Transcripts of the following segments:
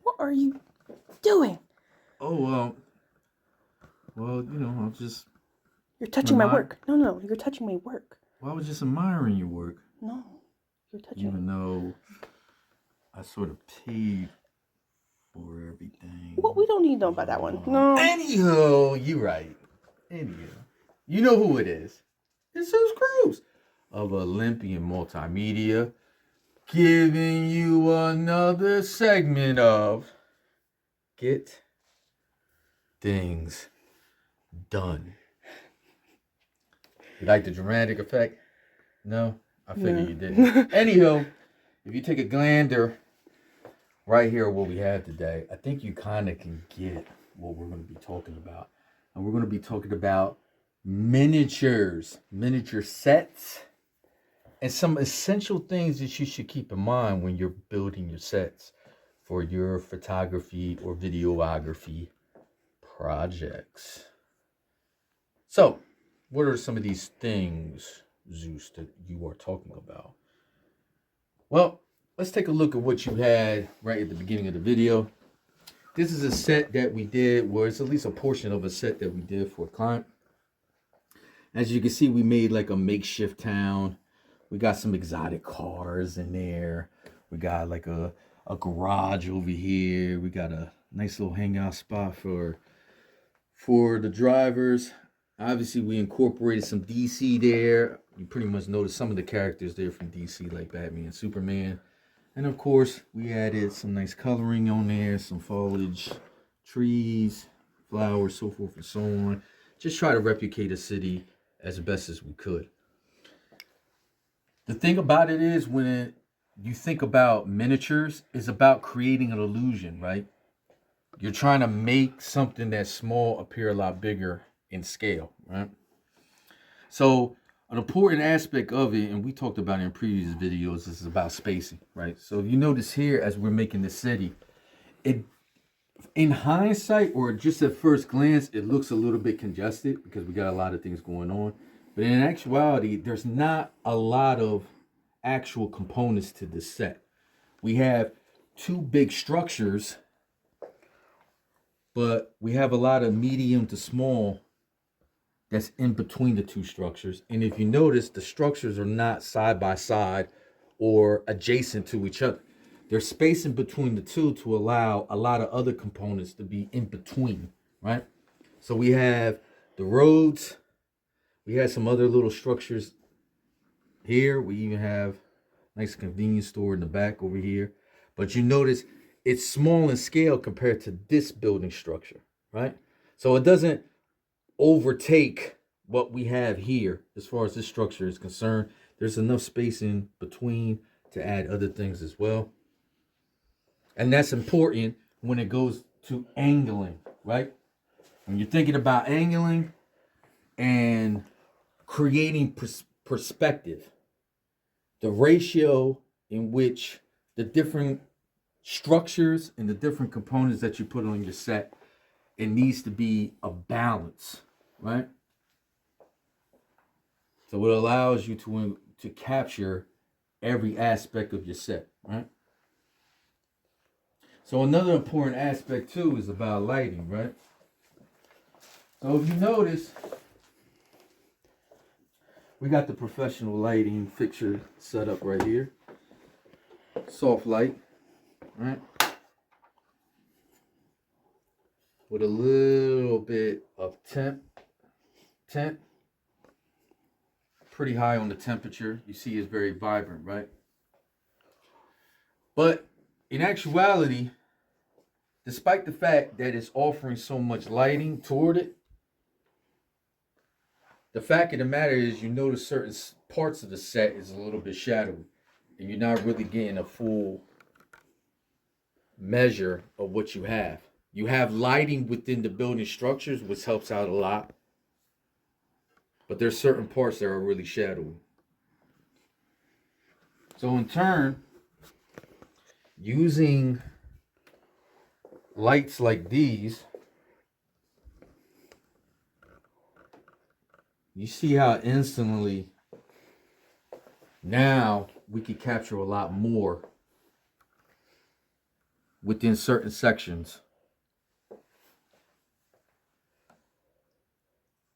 What are you doing? Oh, well, you know, I'm just... You're touching my work. No, you're touching my work. Well, I was just admiring your work. No, you're touching Even though I sort of paid for everything. Well, we don't need to know about that one. No. Anywho, you right. Anywho, you know who it is. It's Zeus Cruz of Olympian Multimedia, giving you another segment of Get Things Done. You like the dramatic effect? No? I figured you didn't. Anyhow, if you take a gander right here what we have today, I think you kind of can get what we're going to be talking about. And we're going to be talking about miniatures, miniature sets, and some essential things that you should keep in mind when you're building your sets for your photography or videography projects. So, what are some of these things, Zeus, that you are talking about? Well, let's take a look at what you had right at the beginning of the video. This is a set that we did, or it's at least a portion of a set that we did for a client. As you can see, we made like a makeshift town. We got some exotic cars in there. We got like a garage over here. We got a nice little hangout spot for the drivers. Obviously, we incorporated some DC there. You pretty much noticed some of the characters there from DC, like Batman and Superman. And of course, we added some nice coloring on there, some foliage, trees, flowers, so forth and so on. Just try to replicate a city as best as we could. The thing about it is, when you think about miniatures, it's about creating an illusion, right? You're trying to make something that's small appear a lot bigger in scale, right? So an important aspect of it, and we talked about it in previous videos, is about spacing, right? So if you notice here, as we're making the city, it, in hindsight or just at first glance, it looks a little bit congested because we got a lot of things going on. But in actuality, there's not a lot of actual components to this set. We have two big structures, but we have a lot of medium to small that's in between the two structures. And if you notice, the structures are not side by side or adjacent to each other. There's space in between the two to allow a lot of other components to be in between, right? So we have the roads. We have some other little structures here. We even have a nice convenience store in the back over here. But you notice it's small in scale compared to this building structure, right? So it doesn't overtake what we have here as far as this structure is concerned. There's enough space in between to add other things as well. And that's important when it goes to angling, right? When you're thinking about angling and creating perspective, the ratio in which the different structures and the different components that you put on your set, it needs to be a balance, right? So it allows you to capture every aspect of your set, right? So another important aspect too is about lighting, right? So if you notice, we got the professional lighting fixture set up right here. Soft light, right? With a little bit of tint. Pretty high on the temperature. You see it's very vibrant, right? But in actuality, despite the fact that it's offering so much lighting toward it, the fact of the matter is you notice certain parts of the set is a little bit shadowy. And you're not really getting a full measure of what you have. You have lighting within the building structures, which helps out a lot. But there's certain parts that are really shadowy. So in turn, using lights like these, you see how instantly now we can capture a lot more within certain sections.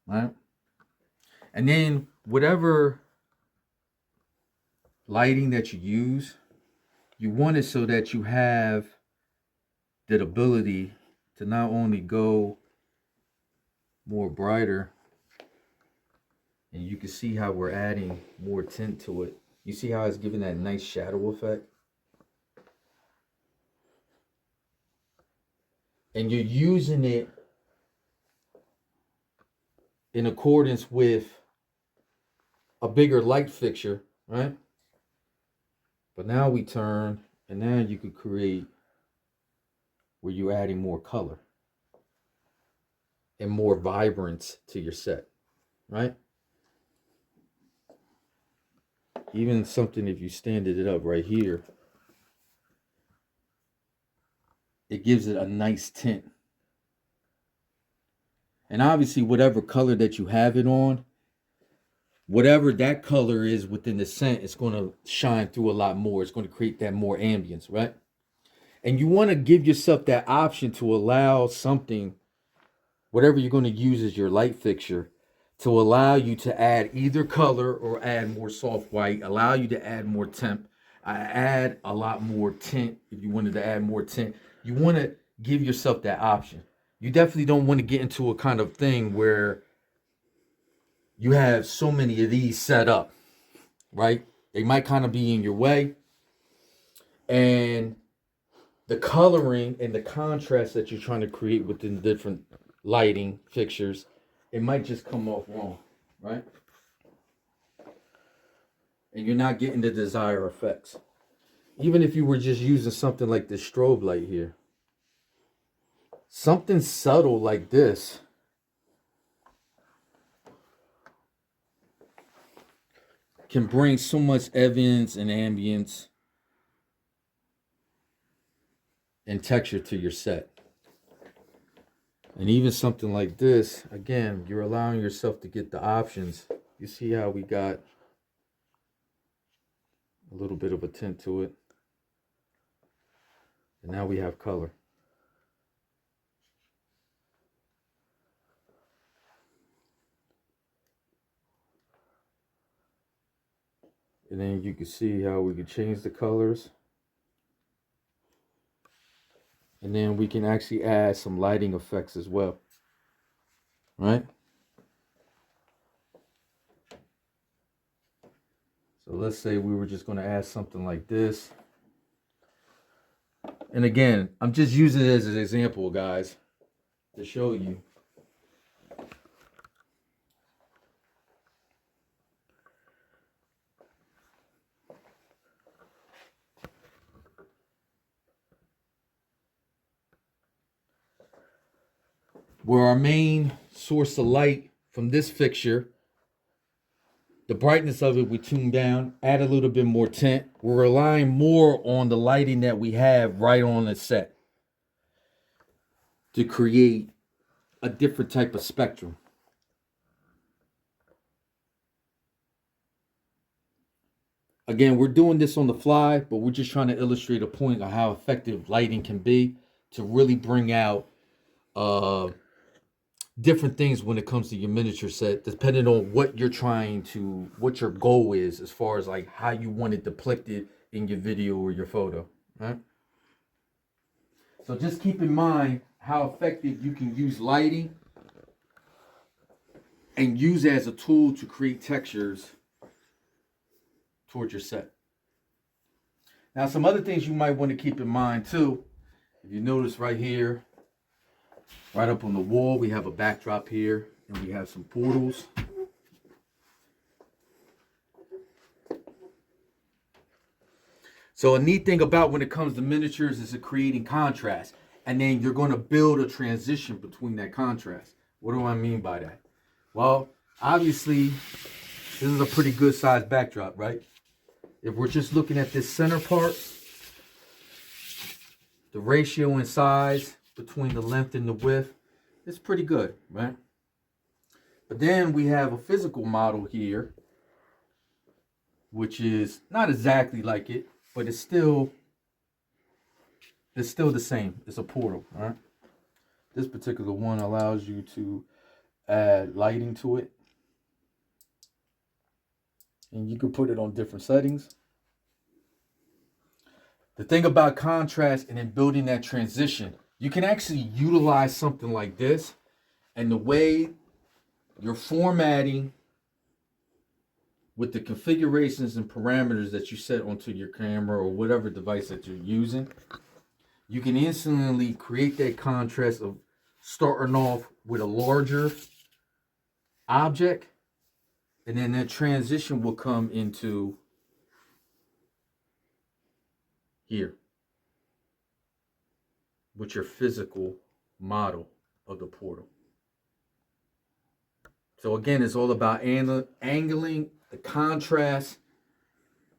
Right? And then whatever lighting that you use, you want it so that you have the ability to not only go more brighter, and you can see how we're adding more tint to it. You see how it's giving that nice shadow effect? And you're using it in accordance with a bigger light fixture, right? But now we turn, and now you could create where you're adding more color and more vibrance to your set, right? Even something, if you stand it up right here, it gives it a nice tint. And obviously, whatever color that you have it on, whatever that color is within the scent, it's going to shine through a lot more. It's going to create that more ambience, right? And you want to give yourself that option to allow something, whatever you're going to use as your light fixture, to allow you to add either color or add more soft white, allow you to add more temp, add a lot more tint if you wanted to add more tint. You want to give yourself that option. You definitely don't want to get into a kind of thing where you have so many of these set up, right? They might kind of be in your way. And the coloring and the contrast that you're trying to create within different lighting fixtures, it might just come off wrong, right? And you're not getting the desired effects. Even if you were just using something like this strobe light here, something subtle like this can bring so much evidence and ambience and texture to your set. And even something like this, again, you're allowing yourself to get the options. You see how we got a little bit of a tint to it. And now we have color. And then you can see how we can change the colors. And then we can actually add some lighting effects as well. Right? So let's say we were just going to add something like this. And again, I'm just using it as an example, guys, to show you. Where our main source of light from this fixture, the brightness of it we tune down, add a little bit more tint. We're relying more on the lighting that we have right on the set to create a different type of spectrum. Again, we're doing this on the fly, but we're just trying to illustrate a point of how effective lighting can be to really bring out different things when it comes to your miniature set, depending on what you're trying to, what your goal is as far as like how you want it depicted in your video or your photo, right? So just keep in mind how effective you can use lighting and use it as a tool to create textures towards your set. Now, some other things you might want to keep in mind too. If you notice right here, right up on the wall, we have a backdrop here, and we have some portals. So a neat thing about when it comes to miniatures is creating contrast. And then you're going to build a transition between that contrast. What do I mean by that? Well, obviously, this is a pretty good sized backdrop, right? If we're just looking at this center part, the ratio in size between the length and the width is pretty good, right? But then we have a physical model here, which is not exactly like it, but it's still the same. It's a portal, right? This particular one allows you to add lighting to it. And you can put it on different settings. The thing about contrast and then building that transition, you can actually utilize something like this, and the way you're formatting with the configurations and parameters that you set onto your camera or whatever device that you're using, you can instantly create that contrast of starting off with a larger object, and then that transition will come into here with your physical model of the portal. So again, it's all about angling, the contrast,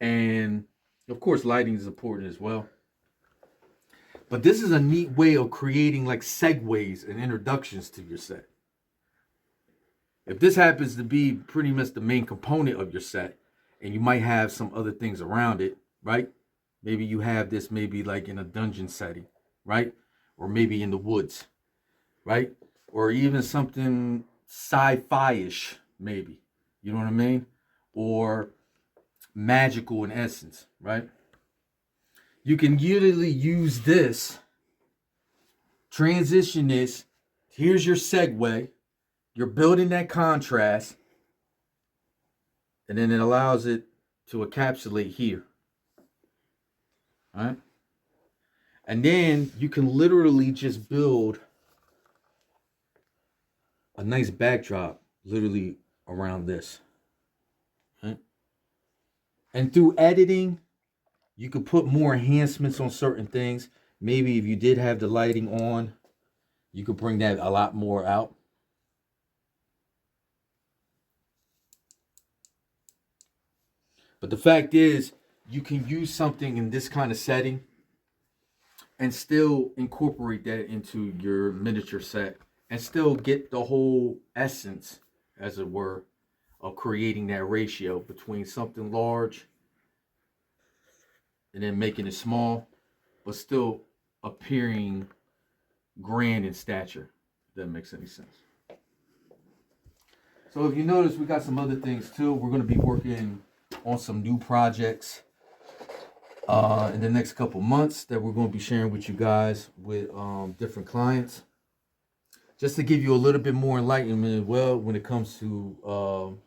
and of course lighting is important as well. But this is a neat way of creating like segues and introductions to your set. If this happens to be pretty much the main component of your set, and you might have some other things around it, right? Maybe you have this maybe like in a dungeon setting, right? Or maybe in the woods, right? Or even something sci-fi-ish, maybe. You know what I mean? Or magical in essence, right? You can usually use this, transition this, here's your segue, you're building that contrast, and then it allows it to encapsulate here. All right? And then you can literally just build a nice backdrop literally around this. Right? And through editing, you can put more enhancements on certain things. Maybe if you did have the lighting on, you could bring that a lot more out. But the fact is, you can use something in this kind of setting and still incorporate that into your miniature set and still get the whole essence, as it were, of creating that ratio between something large and then making it small, but still appearing grand in stature, if that makes any sense. So if you notice, we got some other things too. We're going to be working on some new projects in the next couple months that we're going to be sharing with you guys with different clients, just to give you a little bit more enlightenment as well when it comes to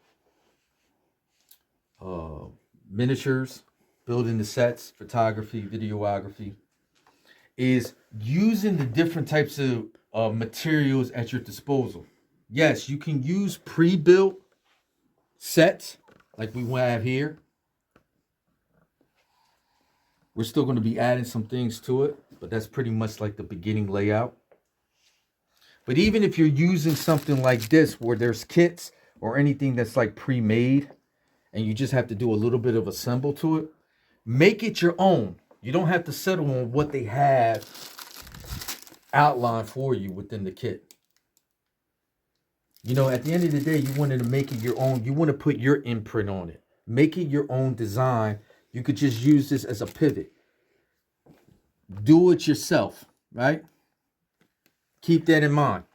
miniatures, building the sets, photography, videography, is using the different types of materials at your disposal. Yes, you can use pre-built sets like we have here. We're still going to be adding some things to it, but that's pretty much like the beginning layout. But even if you're using something like this where there's kits or anything that's like pre-made and you just have to do a little bit of assemble to it, make it your own. You don't have to settle on what they have outlined for you within the kit. You know, at the end of the day, you wanted to make it your own. You want to put your imprint on it. Make it your own design. You could just use this as a pivot. Do it yourself, right? Keep that in mind.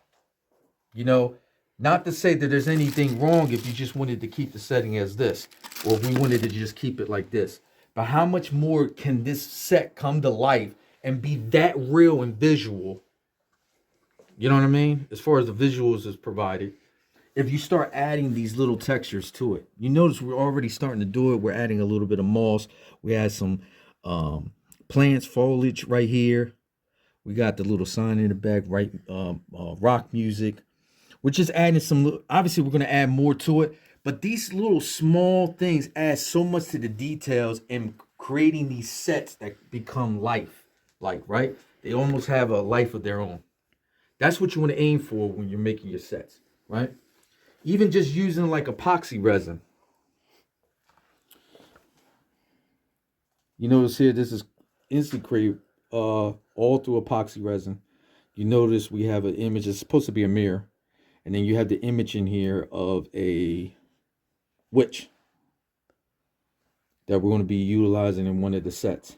You know, not to say that there's anything wrong if you just wanted to keep the setting as this, or if we wanted to just keep it like this. But how much more can this set come to life and be that real and visual? You know what I mean? As far as the visuals is provided, if you start adding these little textures to it. You notice we're already starting to do it. We're adding a little bit of moss. We add some plants, foliage right here. We got the little sign in the back, right? Rock music. We're just adding some, obviously we're going to add more to it. But these little small things add so much to the details and creating these sets that become life, like, right? They almost have a life of their own. That's what you want to aim for when you're making your sets, right? Even just using like epoxy resin. You notice here, this is instant create all through epoxy resin. You notice we have an image. It's supposed to be a mirror. And then you have the image in here of a witch that we're going to be utilizing in one of the sets.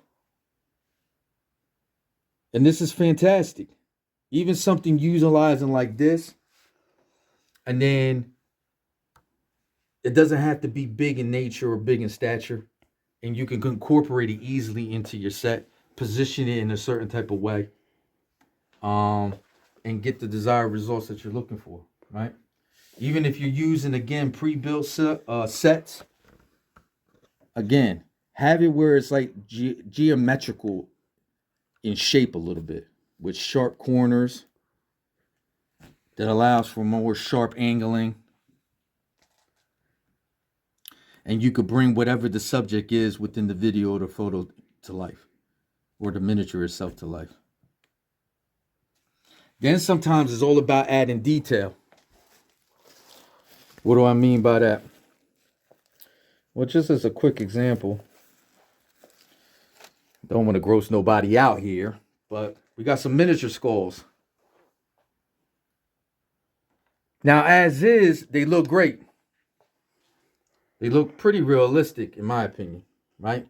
And this is fantastic. Even something utilizing like this. And then it doesn't have to be big in nature or big in stature. And you can incorporate it easily into your set. Position it in a certain type of way. And get the desired results that you're looking for, right? Even if you're using, again, pre-built sets, again, have it where it's like geometrical in shape a little bit, with sharp corners that allows for more sharp angling. And you could bring whatever the subject is within the video or the photo to life, or the miniature itself to life. Then sometimes it's all about adding detail. What do I mean by that? Well, just as a quick example, don't want to gross nobody out here, but we got some miniature skulls. Now, as is, they look great. They look pretty realistic, in my opinion, right?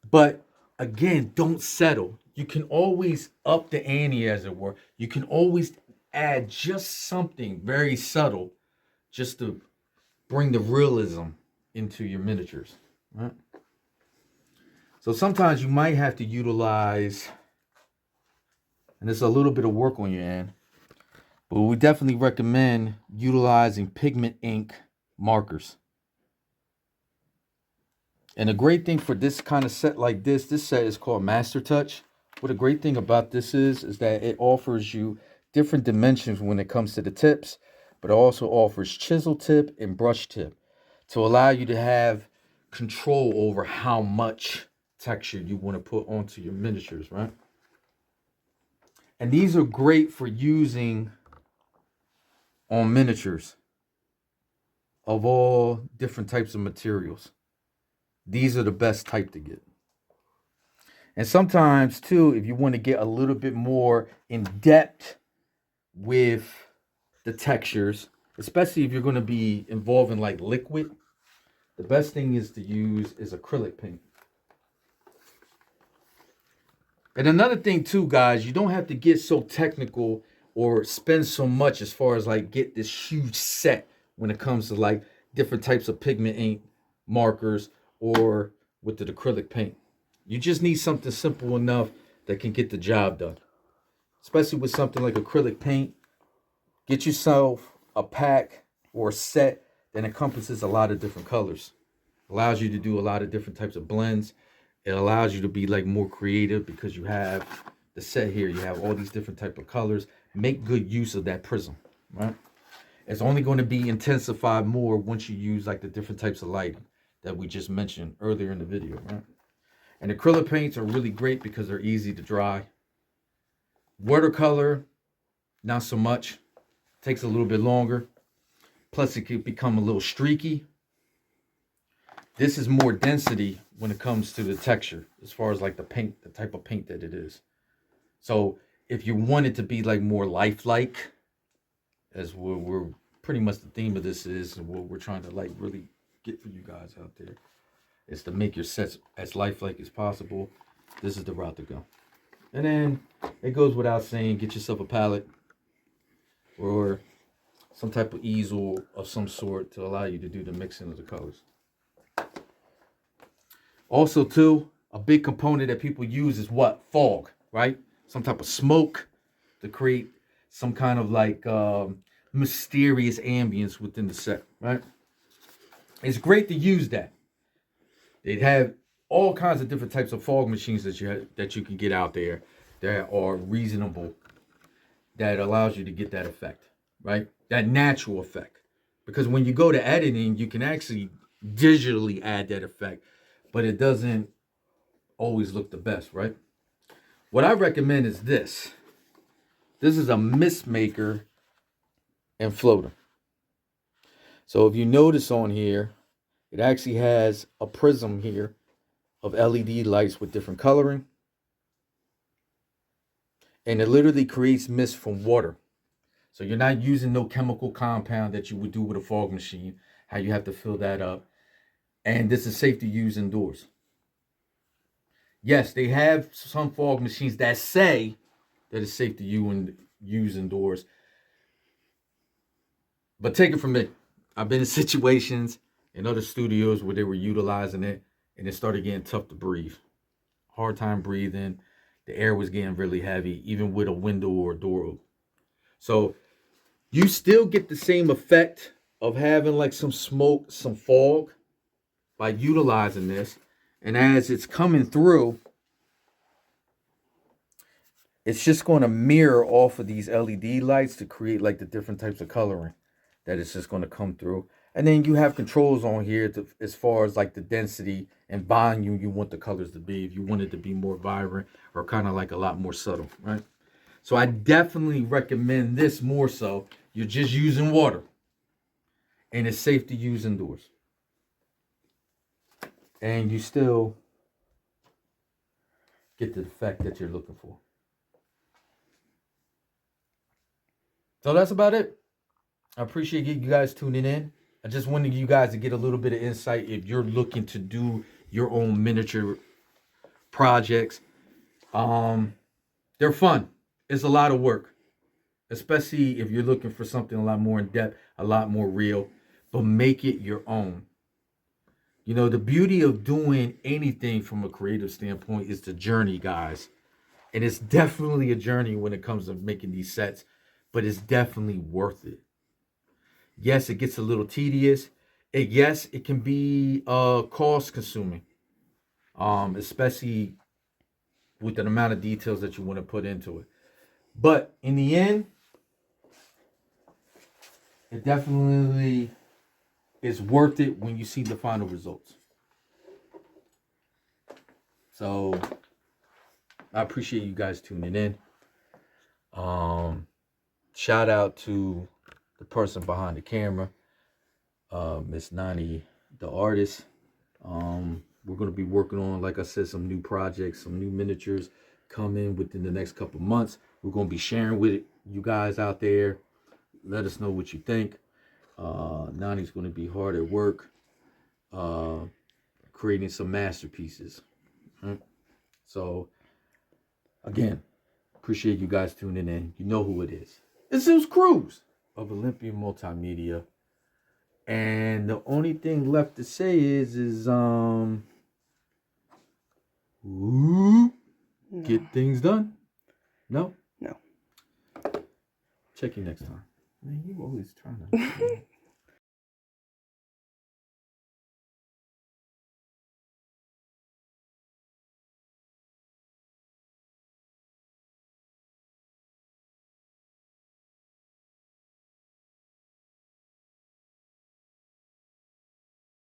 But again, don't settle. You can always up the ante, as it were. You can always add just something very subtle just to bring the realism into your miniatures, right? So sometimes you might have to utilize, and it's a little bit of work on your end, but we definitely recommend utilizing pigment ink markers. And a great thing for this kind of set like this set is called Master Touch. What a great thing about this is that it offers you different dimensions when it comes to the tips, but it also offers chisel tip and brush tip to allow you to have control over how much texture you want to put onto your miniatures, right? And these are great for using on miniatures of all different types of materials. These are the best type to get. And sometimes, too, if you want to get a little bit more in depth with the textures, especially if you're going to be involving like liquid, the best thing is to use is acrylic paint. And another thing, too, guys, you don't have to get so technical or spend so much as far as like get this huge set when it comes to like different types of pigment ink markers or with the acrylic paint. You just need something simple enough that can get the job done. Especially with something like acrylic paint. Get yourself a pack or a set that encompasses a lot of different colors. Allows you to do a lot of different types of blends. It allows you to be like more creative because you have the set here. You have all these different type of colors. Make good use of that prism, right? It's only going to be intensified more once you use like the different types of lighting that we just mentioned earlier in the video, right? And acrylic paints are really great because they're easy to dry. Watercolor, not so much. Takes a little bit longer. Plus it can become a little streaky. This is more density when it comes to the texture, as far as like the paint, the type of paint that it is. So if you want it to be like more lifelike, as we're pretty much the theme of this is, and what we're trying to like really get for you guys out there, is to make your sets as lifelike as possible. This is the route to go. And then it goes without saying, get yourself a palette or some type of easel of some sort to allow you to do the mixing of the colors. Also, too, a big component that people use is what? Fog, right? Some type of smoke to create some kind of like mysterious ambience within the set, right? It's great to use that. They have all kinds of different types of fog machines that you can get out there that are reasonable, that allows you to get that effect, right? That natural effect. Because when you go to editing, you can actually digitally add that effect, but it doesn't always look the best, right? What I recommend is this. This is a mist maker and floater. So if you notice on here, it actually has a prism here of LED lights with different coloring. And it literally creates mist from water. So you're not using no chemical compound that you would do with a fog machine, how you have to fill that up. And this is safe to use indoors. Yes, they have some fog machines that say that it's safe to use indoors. But take it from me. I've been in situations in other studios where they were utilizing it and it started getting tough to breathe. Hard time breathing. The air was getting really heavy, even with a window or a door open. So you still get the same effect of having like some smoke, some fog by utilizing this. And as it's coming through, it's just going to mirror off of these LED lights to create like the different types of coloring that it's just going to come through. And then you have controls on here as far as like the density and volume you want the colors to be. If you want it to be more vibrant or kind of like a lot more subtle, right? So I definitely recommend this more so. You're just using water. And it's safe to use indoors. And you still get the effect that you're looking for. So that's about it. I appreciate you guys tuning in. I just wanted you guys to get a little bit of insight if you're looking to do your own miniature projects. They're fun. It's a lot of work, especially if you're looking for something a lot more in depth, a lot more real, but make it your own. You know, the beauty of doing anything from a creative standpoint is the journey, guys. And it's definitely a journey when it comes to making these sets, but it's definitely worth it. Yes, it gets a little tedious. Yes, it can be cost consuming, especially with the amount of details that you want to put into it. But in the end, it definitely is worth it when you see the final results. So I appreciate you guys tuning in. Shout out to the person behind the camera, Miss Nani, the artist. We're going to be working on, like I said, some new projects, some new miniatures coming within the next couple months. We're going to be sharing with you guys out there. Let us know what you think. Nani's going to be hard at work creating some masterpieces. Right? So, again, appreciate you guys tuning in. You know who it is. It's Zeus Cruz of Olympian Multimedia. And the only thing left to say is get things done. No? No. Check you next time. Man, you always trying to